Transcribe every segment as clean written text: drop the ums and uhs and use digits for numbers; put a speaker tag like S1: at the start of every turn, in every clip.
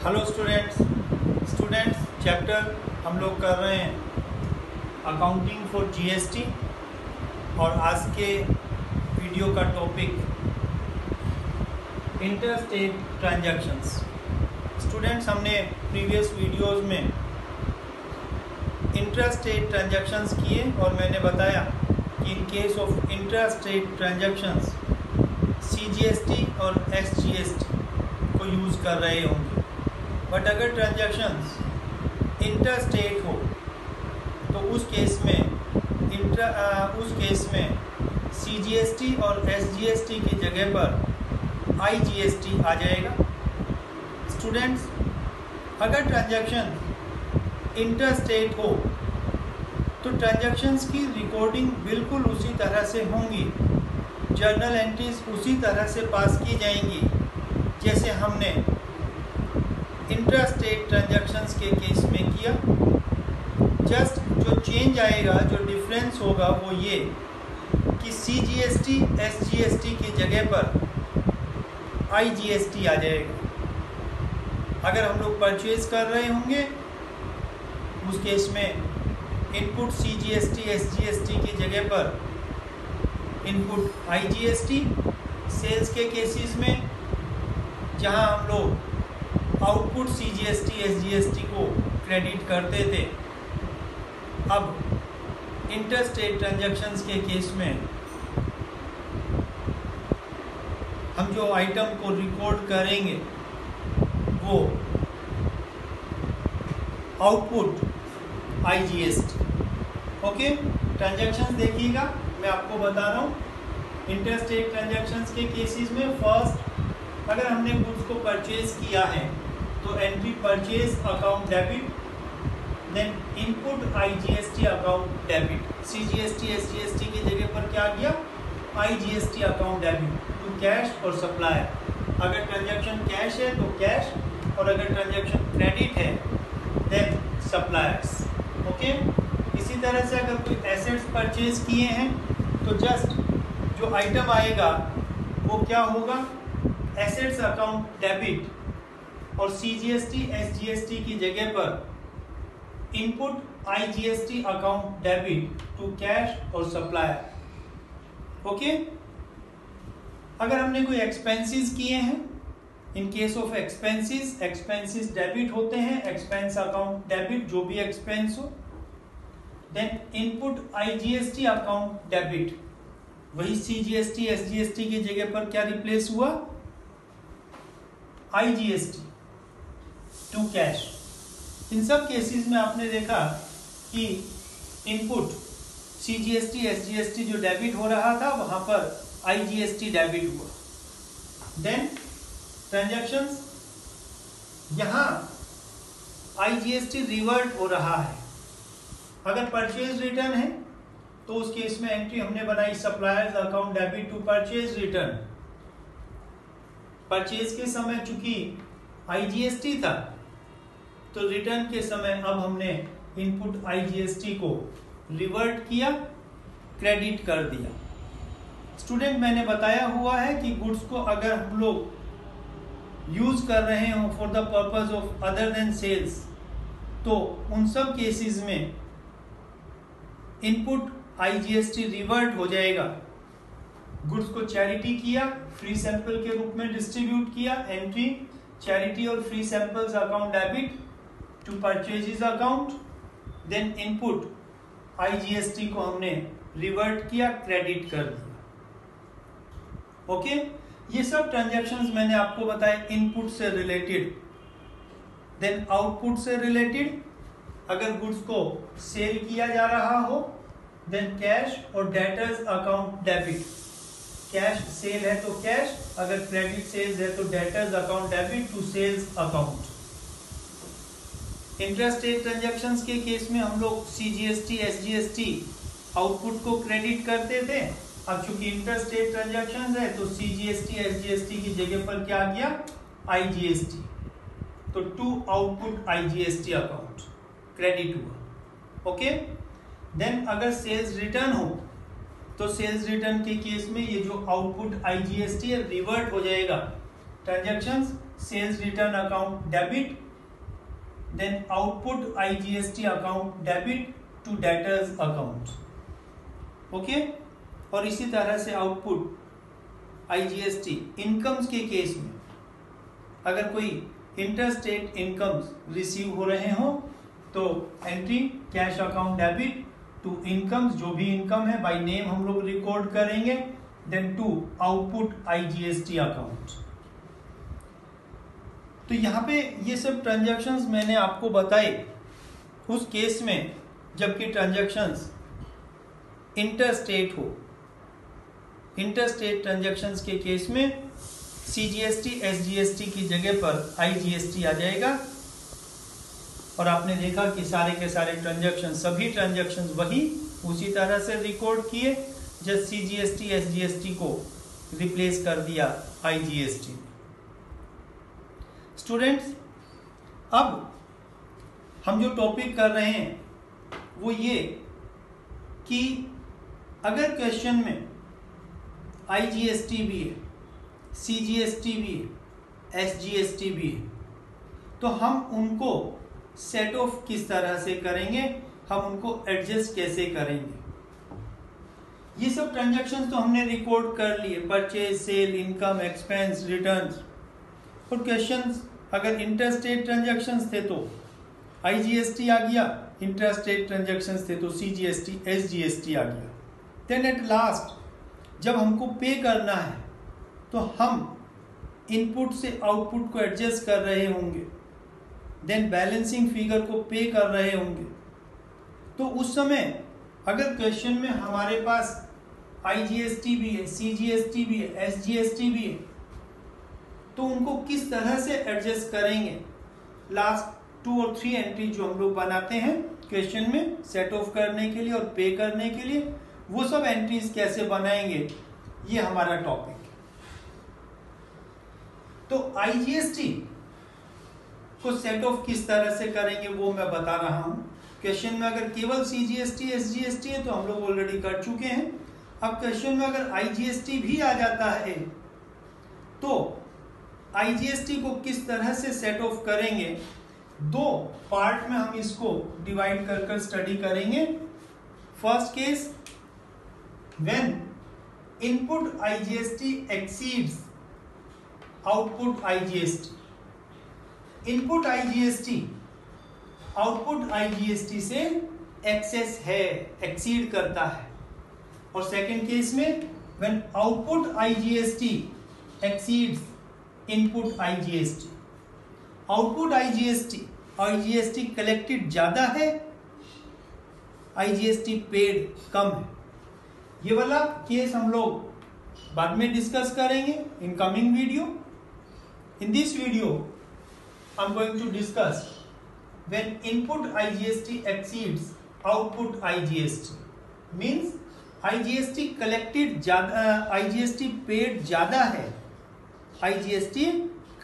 S1: Hello students chapter हम लोग कर रहे हैं अकाउंटिंग फॉर जीएसटी और आज के वीडियो का टॉपिक इंटरस्टेट ट्रांजैक्शंस। स्टूडेंट्स, हमने प्रीवियस वीडियोस में इंटरस्टेट ट्रांजैक्शंस किए और मैंने बताया कि इन case of interstate transactions CGST और एसजीएसटी को यूज़ कर रहे होंगे। बट अगर ट्रांजैक्शंस इंटरस्टेट हो तो उस केस में सीजीएसटी और एसजीएसटी की जगह पर आईजीएसटी आ जाएगा। स्टूडेंट्स, अगर ट्रांजैक्शन इंटरस्टेट हो तो ट्रांजैक्शंस की रिकॉर्डिंग बिल्कुल उसी तरह से होंगी, जर्नल एंट्रीज उसी तरह से पास की जाएंगी जैसे हमने इंटरस्टेट ट्रांजैक्शंस के केस में किया। जस्ट जो चेंज आएगा, जो डिफरेंस होगा वो ये कि सीजीएसटी एसजीएसटी की जगह पर आईजीएसटी आ जाएगा। अगर हम लोग परचेज कर रहे होंगे उस केस में इनपुट सीजीएसटी एसजीएसटी की जगह पर इनपुट आईजीएसटी। सेल्स के केसेस में जहां हम लोग आउटपुट सीजीएसटी एसजीएसटी को क्रेडिट करते थे, अब इंटरस्टेट ट्रांजैक्शंस के केस में हम जो आइटम को रिकॉर्ड करेंगे वो आउटपुट आईजीएसटी। ओके, ट्रांजैक्शंस देखिएगा, मैं आपको बता रहा हूँ। इंटरस्टेट ट्रांजैक्शंस के केसेस में फर्स्ट, अगर हमने गुड्स को परचेज किया है तो entry purchase account debit, then input IGST account debit. CGST SGST की जगह पर क्या किया? IGST account debit to cash और सप्लायर। अगर ट्रांजैक्शन कैश है तो कैश, और अगर ट्रांजैक्शन क्रेडिट है देन सप्लायर्स। ओके, इसी तरह से अगर कोई एसेट्स परचेज किए हैं तो जस्ट जो आइटम आएगा वो क्या होगा? एसेट्स अकाउंट डेबिट, और सीजीएसटी एसजीएसटी की जगह पर input IGST account debit to cash और सप्लायर। ओके, अगर हमने कोई एक्सपेंसेस किए हैं, in case of expenses debit होते हैं, एक्सपेंस अकाउंट डेबिट जो भी एक्सपेंस हो, then input IGST account debit, वही सीजीएसटी एसजीएसटी की जगह पर क्या रिप्लेस हुआ? IGST to cash. इन सब केसेस में आपने देखा कि इनपुट सीजीएसटी एसजीएसटी जो डेबिट हो रहा था वहां पर आईजीएसटी डेबिट हुआ। देन ट्रांजैक्शंस, यहां आईजीएसटी रिवर्ट हो रहा है। अगर परचेज रिटर्न है तो उस केस में एंट्री हमने बनाई suppliers account debit to purchase return. Purchase के समय चूंकि आईजीएसटी था तो रिटर्न के समय अब हमने इनपुट आईजीएसटी को रिवर्ट किया, क्रेडिट कर दिया। स्टूडेंट, मैंने बताया हुआ है कि गुड्स को अगर हम लोग यूज कर रहे हो for the purpose of other than sales तो उन सब केसेस में इनपुट आईजीएसटी रिवर्ट हो जाएगा। गुड्स को चैरिटी किया, फ्री सैंपल के रूप में डिस्ट्रीब्यूट किया, एंट्री चैरिटी और free samples account debit to purchases account, then input IGST को हमने रिवर्ट किया, क्रेडिट कर दिया। ओके, ये सब ट्रांजैक्शंस मैंने आपको बताया इनपुट से रिलेटेड। देन आउटपुट से रिलेटेड, अगर गुड्स को सेल किया जा रहा हो देन कैश और debtors account debit. Cash sale है तो कैश, अगर क्रेडिट सेल्स है तो debtors account debit to sales account. Interstate transactions के केस में हम लोग सीजीएसटी एसजीएसटी आउटपुट को क्रेडिट करते थे। अब चूंकि इंटरस्टेट ट्रांजैक्शंस है तो सीजीएसटी एसजीएसटी की जगह पर क्या आ गया? आईजीएसटी, तो to output IGST account credit हुआ। ओके, देन अगर सेल्स रिटर्न हो तो सेल्स रिटर्न के केस में ये जो आउटपुट आईजीएसटी है रिवर्ट हो जाएगा। Transactions sales return account debit, then output IGST account debit to debtors account, okay. और इसी तरह से आउटपुट IGST इनकम्स के केस में अगर कोई इंटरस्टेट इनकम्स रिसीव हो रहे हो तो entry cash account debit to incomes, जो भी इनकम है बाय नेम हम लोग रिकॉर्ड करेंगे, then to output IGST account. तो यहाँ पे ये सब ट्रांजैक्शंस मैंने आपको बताए उस केस में जबकि ट्रांजैक्शंस इंटरस्टेट हो। इंटरस्टेट ट्रांजैक्शंस के केस में CGST SGST की जगह पर IGST आ जाएगा। और आपने देखा कि सारे के सारे ट्रांजैक्शन, सभी ट्रांजैक्शन वही उसी तरह से रिकॉर्ड किए, जस्ट CGST SGST को रिप्लेस कर दिया IGST। स्टूडेंट्स, अब हम जो टॉपिक कर रहे हैं वो ये कि अगर क्वेश्चन में IGST भी है, CGST भी है, SGST भी है, तो हम उनको सेट ऑफ किस तरह से करेंगे, हम उनको एडजस्ट कैसे करेंगे। ये सब ट्रांजैक्शंस तो हमने रिकॉर्ड कर लिए, purchase, sale, income, expense, returns. और क्वेश्चंस अगर इंटरस्टेट ट्रांजैक्शंस थे तो IGST आ गया, इंटरस्टेट ट्रांजैक्शंस थे तो CGST SGST आ गया। देन एट लास्ट जब हमको पे करना है तो हम इनपुट से आउटपुट को एडजस्ट कर रहे होंगे, देन बैलेंसिंग फिगर को पे कर रहे होंगे। तो उस समय अगर क्वेश्चन में हमारे पास IGST भी है, CGST भी है, SGST भी है, तो उनको किस तरह से एडजस्ट करेंगे। लास्ट 2 और 3 एंट्री जो हम लोग बनाते हैं क्वेश्चन में सेट ऑफ करने के लिए और पे करने के लिए, वो सब एंट्रीज कैसे बनाएंगे, ये हमारा टॉपिक है। तो IGST को सेट ऑफ किस तरह से करेंगे वो मैं बता रहा हूं। क्वेश्चन में अगर केवल CGST SGST है तो हम लोग ऑलरेडी कर चुके हैं। अब क्वेश्चन में अगर IGST भी आ जाता है तो IGST को किस तरह से सेट ऑफ करेंगे, 2 पार्ट में हम इसको डिवाइड कर स्टडी करेंगे। First case, when input IGST exceeds output IGST, input IGST output IGST से एक्सेस है, एक्सीड करता है। और सेकंड केस में when output IGST exceeds input IGST, output IGST collected ज्यादा है, IGST पेड कम है। ये वाला केस हम लोग बाद में डिस्कस करेंगे in coming video. In this video I'm going to discuss when input IGST exceeds output IGST, means IGST collected ज्यादा, IGST paid ज्यादा है IGST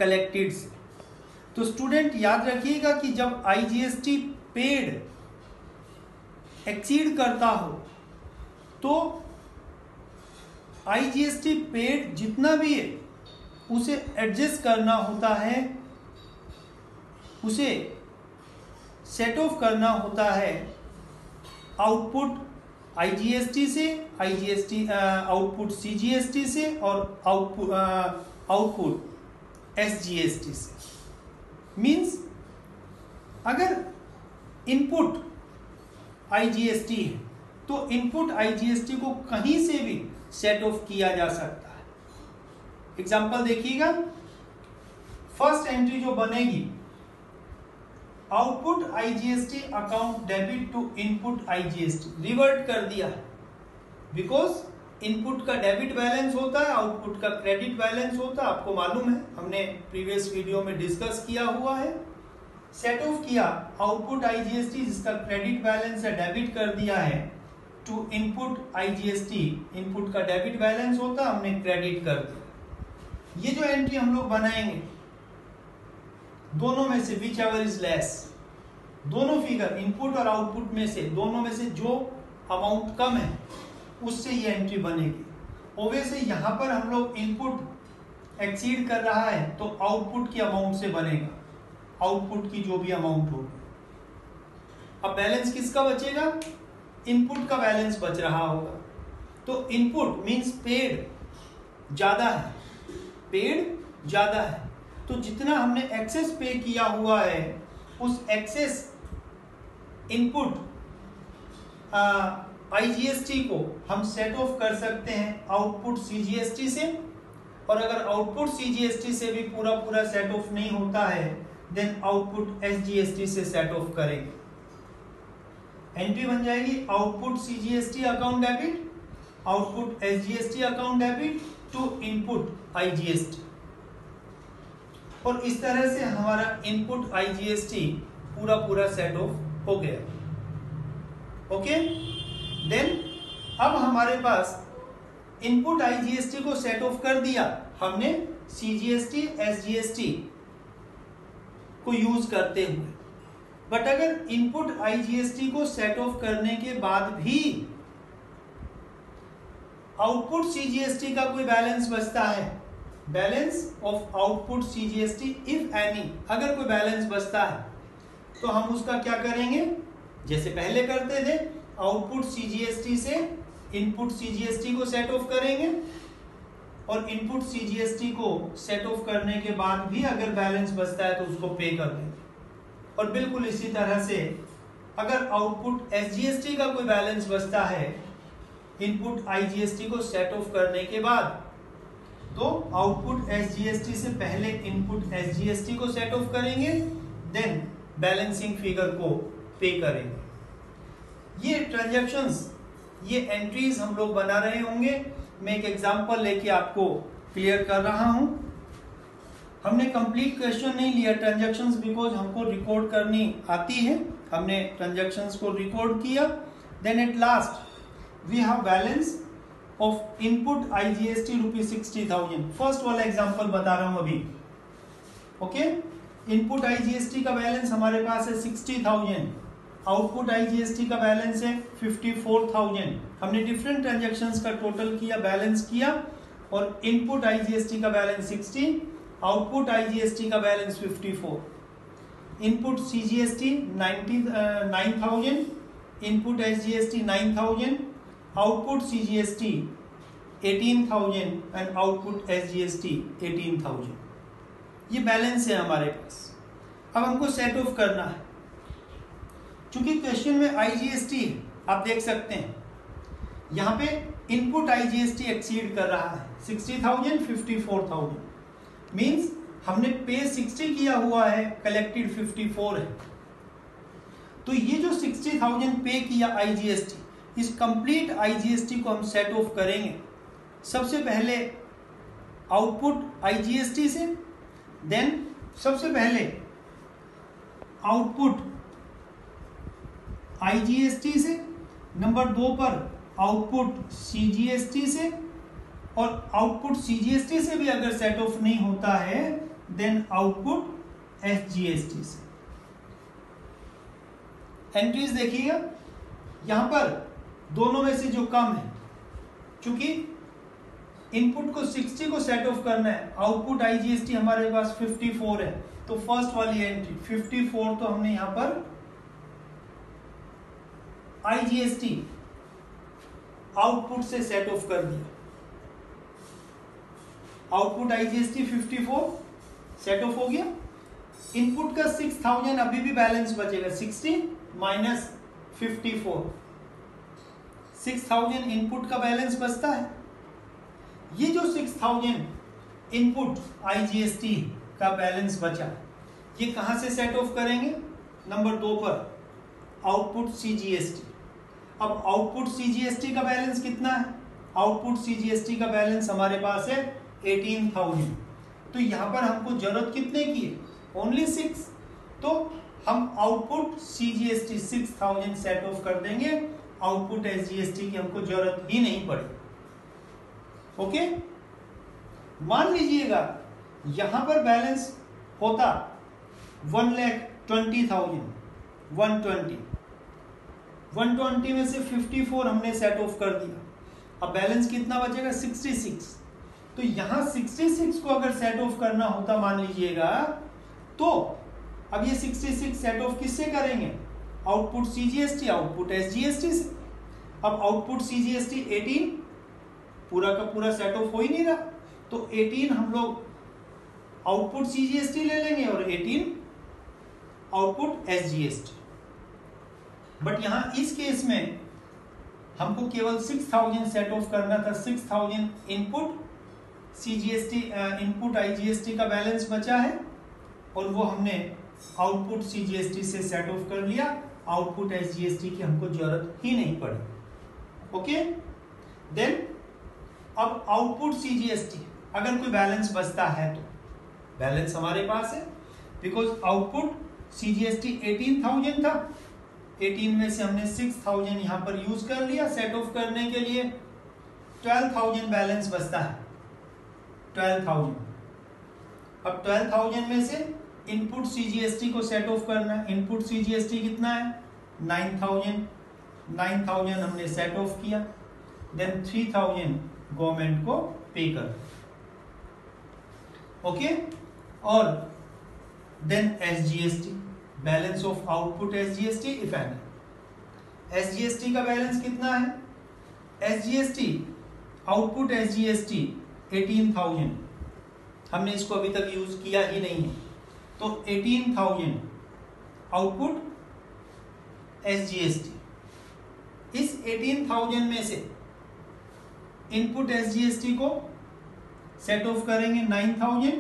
S1: collected से। तो स्टूडेंट याद रखिएगा कि जब IGST paid exceed करता हो तो IGST paid जितना भी है उसे एडजस्ट करना होता है, उसे सेट ऑफ करना होता है आउटपुट IGST से, आउटपुट CGST से और आउटपुट SGST से। मीन्स अगर इनपुट IGST है तो इनपुट IGST को कहीं से भी सेट ऑफ किया जा सकता है। एग्जांपल देखिएगा, फर्स्ट एंट्री जो बनेगी, output IGST account debit to input IGST, revert कर दिया है बिकॉज इनपुट का डेबिट बैलेंस होता है, आउटपुट का क्रेडिट बैलेंस होता है। आपको मालूम है, हमने प्रीवियस वीडियो में डिस्कस किया हुआ है। सेट ऑफ किया आउटपुट IGST जिसका क्रेडिट बैलेंस है, डेबिट कर दिया है टू इनपुट IGST, इनपुट का डेबिट बैलेंस होता है, हमने क्रेडिट कर दिया। ये जो एंट्री हम लोग बनाएंगे दोनों में से विच एवर इज लेस, दोनों फिगर इनपुट और आउटपुट में से दोनों में से जो अमाउंट कम है उससे ये एंट्री बनेगी। ओवे से यहाँ पर हम लोग इनपुट एक्सीड कर रहा है तो आउटपुट की अमाउंट से बनेगा, आउटपुट की जो भी अमाउंट होगी। अब बैलेंस किसका बचेगा? इनपुट का बैलेंस बच रहा होगा। तो इनपुट मींस पेड ज्यादा है, पेड ज्यादा है, तो जितना हमने एक्सेस पे किया हुआ है उस एक्सेस इनपुट आईजीएसटी को हम सेट ऑफ कर सकते हैं आउटपुट सीजीएसटी से, और अगर आउटपुट सीजीएसटी से भी पूरा पूरा सेट ऑफ नहीं होता है देन आउटपुट एसजीएसटी से सेट ऑफ करेंगे। एंट्री बन जाएगी output CGST account debit, output SGST account debit to input IGST, और इस तरह से हमारा इनपुट आईजीएसटी पूरा पूरा सेट ऑफ हो गया। ओके, देन अब हमारे पास इनपुट आईजीएसटी को सेट ऑफ कर दिया हमने सीजीएसटी एसजीएसटी को यूज करते हुए, बट अगर इनपुट आईजीएसटी को सेट ऑफ करने के बाद भी आउटपुट सीजीएसटी का कोई बैलेंस बचता है, balance of output CGST if any, अगर कोई बैलेंस बचता है तो हम उसका क्या करेंगे? जैसे पहले करते थे, आउटपुट सीजीएसटी से इनपुट सीजीएसटी को सेट ऑफ करेंगे, और इनपुट सीजीएसटी को सेट ऑफ करने के बाद भी अगर बैलेंस बचता है तो उसको पे कर देंगे। और बिल्कुल इसी तरह से अगर आउटपुट एसजीएसटी का कोई बैलेंस बचता है इनपुट आईजीएसटी को सेट ऑफ करने के बाद, तो आउटपुट एसजीएसटी से पहले इनपुट एसजीएसटी को सेट ऑफ करेंगे, देन बैलेंसिंग फिगर को पे करेंगे। ये ट्रांजैक्शंस, ये एंट्रीज हम लोग बना रहे होंगे। मैं एक एग्जांपल लेके आपको क्लियर कर रहा हूं। हमने कंप्लीट क्वेश्चन नहीं लिया ट्रांजैक्शंस, बिकॉज हमको रिकॉर्ड करनी आती है। हमने ट्रांजैक्शंस को रिकॉर्ड किया, then at last we have balance of input IGST ₹60,000। First वाला एग्जांपल बता रहा हूं अभी। ओके, इनपुट आईजीएसटी का बैलेंस हमारे पास है 60,000, आउटपुट आईजीएसटी का बैलेंस है 54,000। हमने डिफरेंट ट्रांजैक्शंस का टोटल किया, बैलेंस किया, और इनपुट आईजीएसटी का बैलेंस 60, आउटपुट आईजीएसटी का balance 54, input CGST 9,000, input SGST 9,000, output CGST 18,000 and output SGST 18,000। ये बैलेंस है हमारे पास। अब हमको सेट ऑफ करना है। चूंकि क्वेश्चन में आईजीएसटी आप देख सकते हैं यहाँ पे इनपुट आईजीएसटी एक्सीड कर रहा है 60,000 54,000, मींस हमने पे 60 किया हुआ है, कलेक्टेड 54 है। तो ये जो 60,000 पे किया आईजीएसटी, इस कंप्लीट आईजीएसटी को हम सेट ऑफ करेंगे सबसे पहले आउटपुट आईजीएसटी से, देन सबसे पहले आउटपुट आईजीएसटी से, नंबर 2 पर आउटपुट सीजीएसटी से, और आउटपुट सीजीएसटी से भी अगर सेट ऑफ नहीं होता है देन आउटपुट एसजीएसटी से। एंट्रीज देखिएगा, यहां पर दोनों में से जो कम है, चूंकि इनपुट को 60 को सेट ऑफ करना है, आउटपुट आईजीएसटी हमारे पास 54 है, तो फर्स्ट वाली एंट्री 54 तो हमने यहां पर आईजीएसटी आउटपुट से सेट ऑफ कर दिया। आउटपुट आईजीएसटी 54 सेट ऑफ हो गया। इनपुट का 6,000 अभी भी बैलेंस बचेगा, 60 माइनस 54, 6,000 इनपुट का बैलेंस बचता है। ये जो 6,000 इनपुट आईजीएसटी का बैलेंस बचा, ये कहां से सेट ऑफ करेंगे? नंबर 2 पर आउटपुट सीजीएसटी। अब आउटपुट सीजीएसटी का बैलेंस कितना है? आउटपुट सीजीएसटी का बैलेंस हमारे पास है 18,000। तो यहां पर हमको जरूरत कितने की है? ओनली 6। तो हम आउटपुट सीजीएसटी 6,000 सेट ऑफ कर देंगे, आउटपुट एसजीएसटी की हमको जरूरत ही नहीं पड़ी। ओके, मान लीजिएगा यहां पर बैलेंस होता 1,20,000, 120 में से 54 हमने सेट ऑफ कर दिया। अब बैलेंस कितना बचेगा? 66। तो यहां 66 को अगर सेट ऑफ करना होता मान लीजिएगा, तो अब ये 66 सेट ऑफ किससे करेंगे? आउटपुट सीजीएसटी, आउटपुट एसजीएसटी से। अब आउटपुट सीजीएसटी 18 पूरा का पूरा सेट ऑफ हो ही नहीं रहा, तो 18 हम लोग आउटपुट सीजीएसटी ले लेंगे और 18 आउटपुट एसजीएसटी। बट यहां इस केस में हमको केवल 6000 सेट ऑफ करना था। 6000 इनपुट सीजीएसटी, इनपुट आईजीएसटी का बैलेंस बचा है और वो हमने आउटपुट सीजीएसटी से सेट ऑफ कर लिया। आउटपुट एसजीएसटी की हमको जरूरत ही नहीं पड़ी। ओके, देन अब आउटपुट सीजीएसटी अगर कोई बैलेंस बचता है तो बैलेंस हमारे पास है, बिकॉज आउटपुट सीजीएसटी 18000 था। 18 में से हमने 6000 यहां पर यूज कर लिया सेट ऑफ करने के लिए। 12000 बैलेंस बचता है, 12000। अब 12000 में से इनपुट सीजीएसटी को सेट ऑफ करना है। इनपुट सीजीएसटी कितना है? 9000। 9000 हमने सेट ऑफ किया, देन 3000 गवर्नमेंट को पे कर। ओके, और then SGST, balance of output SGST if any. SGST का बैलेंस कितना है? एसजीएसटी, आउटपुट एसजीएसटी 18000, हमने इसको अभी तक यूज किया ही नहीं है, तो 18000 आउटपुट एसजीएसटी। इस 18000 में से इनपुट एसजीएसटी को सेट ऑफ करेंगे 9000,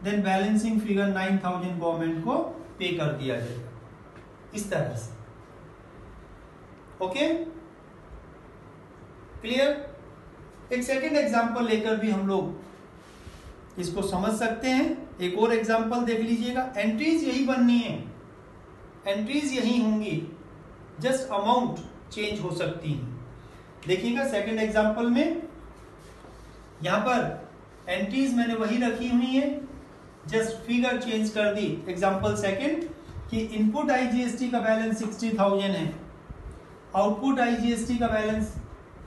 S1: देन बैलेंसिंग फिगर 9000 गवर्नमेंट को पे कर दिया जाएगा, इस तरह से। Okay, clear? एक सेकंड एग्जांपल लेकर भी हम लोग इसको समझ सकते हैं। एक और एग्जांपल देख लीजिएगा। एंट्रीज यही बननी है, एंट्रीज यही होंगी, जस्ट अमाउंट चेंज हो सकती है। देखिएगा सेकंड एग्जांपल में यहां पर एंट्रीज मैंने वही रखी हुई है, जस्ट फिगर चेंज कर दी। एग्जांपल सेकंड कि इनपुट आईजीएसटी का बैलेंस 60000 है, आउटपुट आईजीएसटी का बैलेंस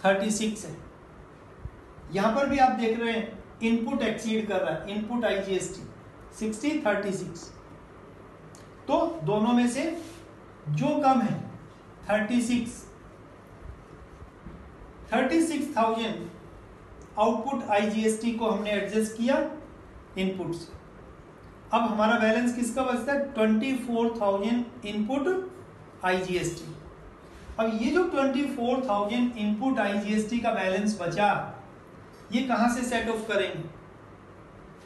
S1: 36 है। यहां पर भी आप देख रहे हैं इनपुट एक्सीड कर रहा है, इनपुट आईजीएसटी 60 36, तो दोनों में से जो कम है 36,000 आउटपुट आईजीएसटी को हमने एडजस्ट किया इनपुट से। अब हमारा बैलेंस किसका बचता है? 24,000 इनपुट आईजीएसटी। अब ये जो 24,000 इनपुट आईजीएसटी का बैलेंस बचा, ये कहां से सेट ऑफ करेंगे?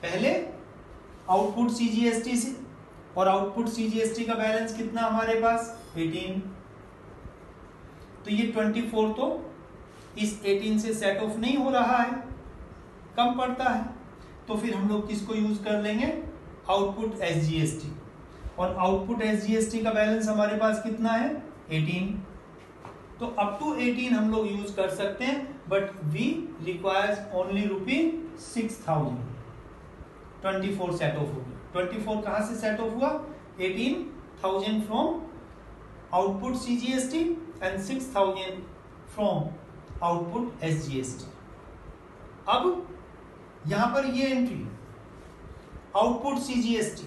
S1: पहले आउटपुट सीजीएसटी से, और आउटपुट सीजीएसटी का बैलेंस कितना हमारे पास? 18। तो ये 24 तो इस 18 से सेट ऑफ नहीं हो रहा है, कम पड़ता है, तो फिर हम लोग किसको यूज कर लेंगे? Output SGST. और आउटपुट एसजीएसटी का बैलेंस हमारे पास कितना है? 18। तो अप टू 18 हम लोग यूज कर सकते हैं, but we requires only ₹6000। 24 set off हो गया। 24 कहां से सेट ऑफ हुआ? 18,000 from output CGST and 6000 from output SGST. अब यहां पर ये एंट्री आउटपुट सीजीएसटी,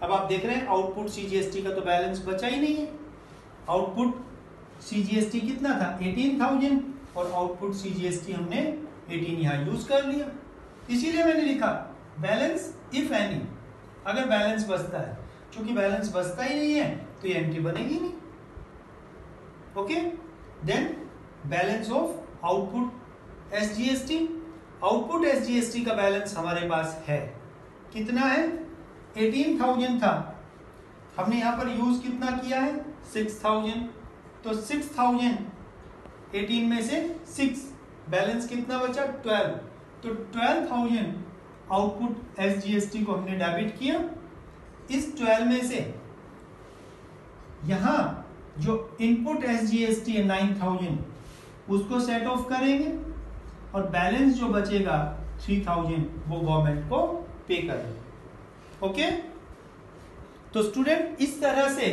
S1: अब आप देख रहे हैं आउटपुट सीजीएसटी का तो बैलेंस बचा ही नहीं है। आउटपुट सीजीएसटी कितना था? 18,000, और आउटपुट सीजीएसटी हमने 18 यहां यूज कर लिया। इसीलिए मैंने लिखा बैलेंस इफ एनी, अगर बैलेंस बचता है। क्योंकि बैलेंस बचता ही नहीं है तो ये एंट्री बनेगी नहीं। Okay, then balance of output SGST. Output SGST का बैलेंस हमारे पास है, कितना है? 18,000 था, हमने यहां पर यूज कितना किया है? 6000। तो 6000 18 में से 6, बैलेंस कितना बचा? 12। तो 12,000 आउटपुट एसजीएसटी को हमने डेबिट किया। इस 12 में से यहां जो इनपुट एसजीएसटी है 9000, उसको सेट ऑफ करेंगे, और बैलेंस जो बचेगा 3000 वो गवर्नमेंट को पे करेंगे। ओके, तो स्टूडेंट इस तरह से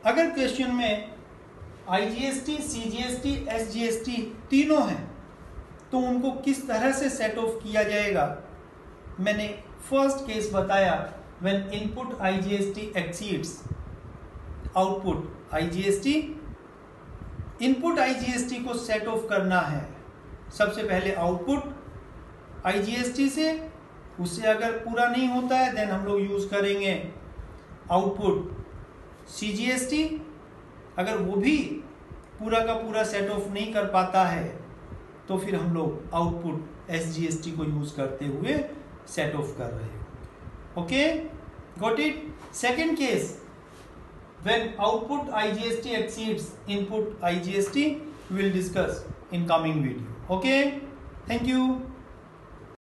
S1: अगर क्वेश्चन में आईजीएसटी, सीजीएसटी, एसजीएसटी तीनों हैं, तो उनको किस तरह से सेट ऑफ किया जाएगा। मैंने फर्स्ट केस बताया, when input IGST exceeds output IGST। Input IGST को सेट ऑफ करना है सबसे पहले आउटपुट IGST से, उससे अगर पूरा नहीं होता है देन हम लोग यूज करेंगे आउटपुट CGST। अगर वो भी पूरा का पूरा सेट ऑफ नहीं कर पाता है तो फिर हम लोग आउटपुट SGST को यूज करते हुए सेट ऑफ कर रहे हैं। Okay, got it. Second case, when output IGST exceeds input IGST, we will discuss in coming video. Okay, thank you.